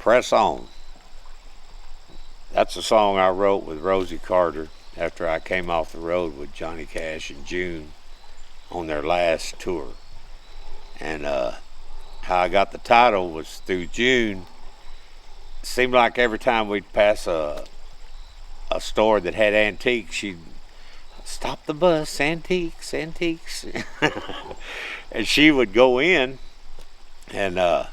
Press On. That's a song I wrote with Rosie Carter after I came off the road with Johnny Cash and June on their last tour. And how I got the title was through June. It seemed like every time we'd pass a store that had antiques, she'd stop the bus, antiques, antiques. And she would go in, and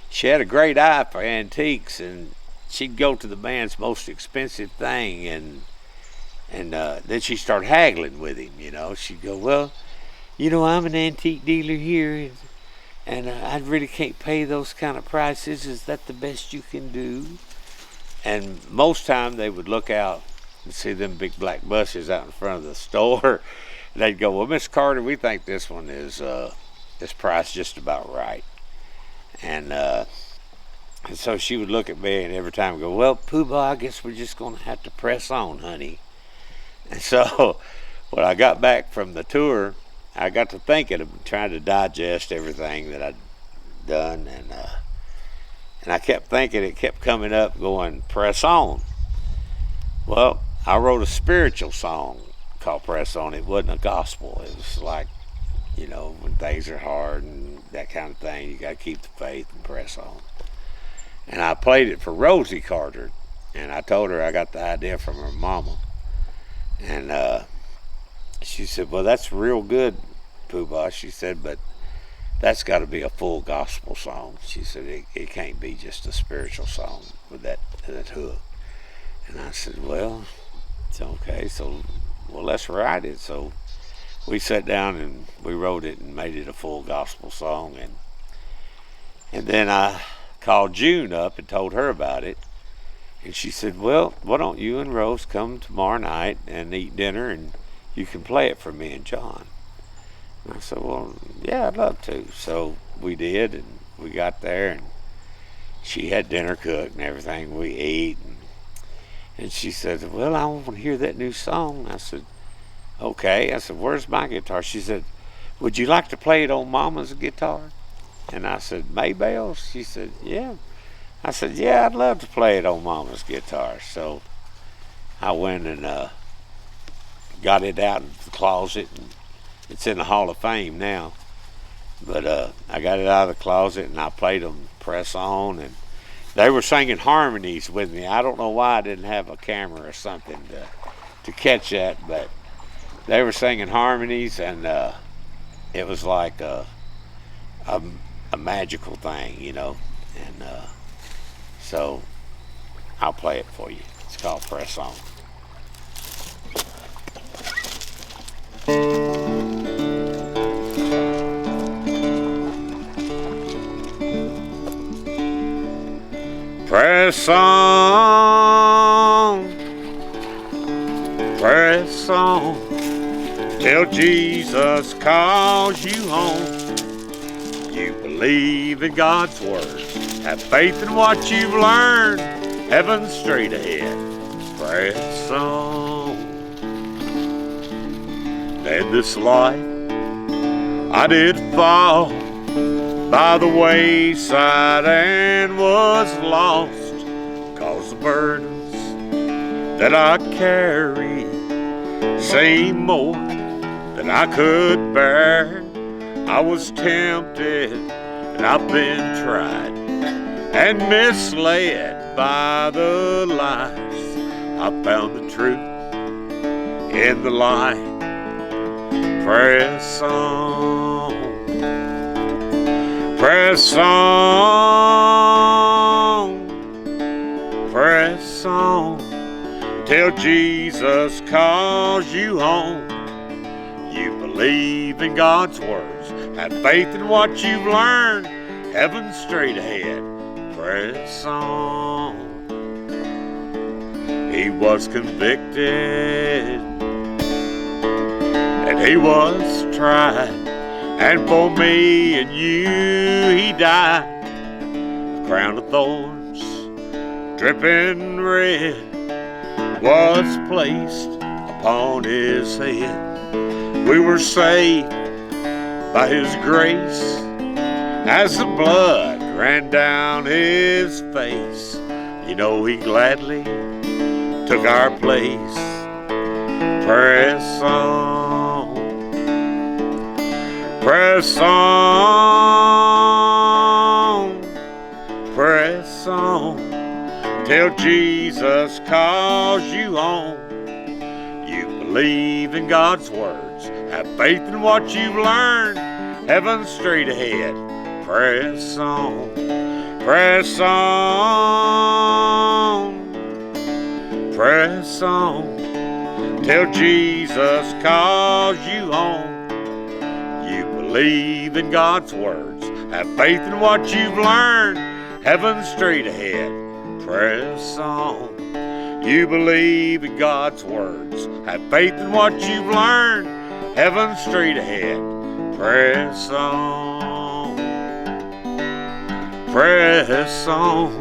she had a great eye for antiques, and she'd go to the man's most expensive thing, and then she started haggling with him. She'd go, well, I'm an antique dealer here, and I really can't pay those kind of prices. Is that the best you can do? And most time they would look out and see them big black buses out in front of the store. They'd go, well, Miss Carter, we think this one is priced just about right. And so she would look at me and every time go, well, POOBAH, I guess we're just going to have to press on, honey. And so when I got back from the tour, I got to thinking of trying to digest everything that I'd done, and I kept thinking, it kept coming up going, press on. Well, I wrote a spiritual song called Press On. It wasn't a gospel. It was like, when things are hard and that kind of thing, you got to keep the faith and press on. And I played it for Rosie Carter, and I told her I got the idea from her mama. And she said, well, that's real good, POOBAH. She said, but that's got to be a full gospel song. She said, it can't be just a spiritual song with that hook. And I said, well, it's okay. So, well, let's write it. So we sat down and we wrote it and made it a full gospel song. And then I called June up and told her about it. And she said, well, why don't you and Rose come tomorrow night and eat dinner, and you can play it for me and John. And I said, well, yeah, I'd love to. So we did, and we got there, and she had dinner cooked and everything. We ate, and she said, well, I want to hear that new song. I said, okay. I said, where's my guitar? She said, would you like to play it on Mama's guitar? And I said, Maybell's? She said, yeah. I said, yeah, I'd love to play it on Mama's guitar. So I went and got it out of the closet, and it's in the Hall of Fame now. But I got it out of the closet, and I played them Press On, and they were singing harmonies with me. I don't know why I didn't have a camera or something to catch that, but they were singing harmonies, and it was like a magical thing, And so I'll play it for you. It's called Press On. Press on, press on, till Jesus calls you home. You believe in God's word, have faith in what you've learned, heaven's straight ahead. Press on. In this life I did fall by the wayside and was lost, 'cause the burdens that I carry seemed more than I could bear. I was tempted and I've been tried and misled by the lies. I found the truth in the light. Press on, press on, press on, till Jesus calls you home. You believe in God's words, have faith in what you've learned, heaven's straight ahead. Press on. He was convicted and he was tried, and for me and you he died. A crown of thorns, dripping red, was placed upon his head. We were saved by his grace as the blood ran down his face. You know he gladly took our place. Press on, press on, press on, till Jesus calls you home. You believe in God's words, have faith in what you've learned, heaven's straight ahead. Press on, press on, press on, till Jesus calls you home. You believe in God's words, have faith in what you've learned, heaven's straight ahead. Press on. You believe in God's words, have faith in what you've learned, heaven's straight ahead. Press on, press on.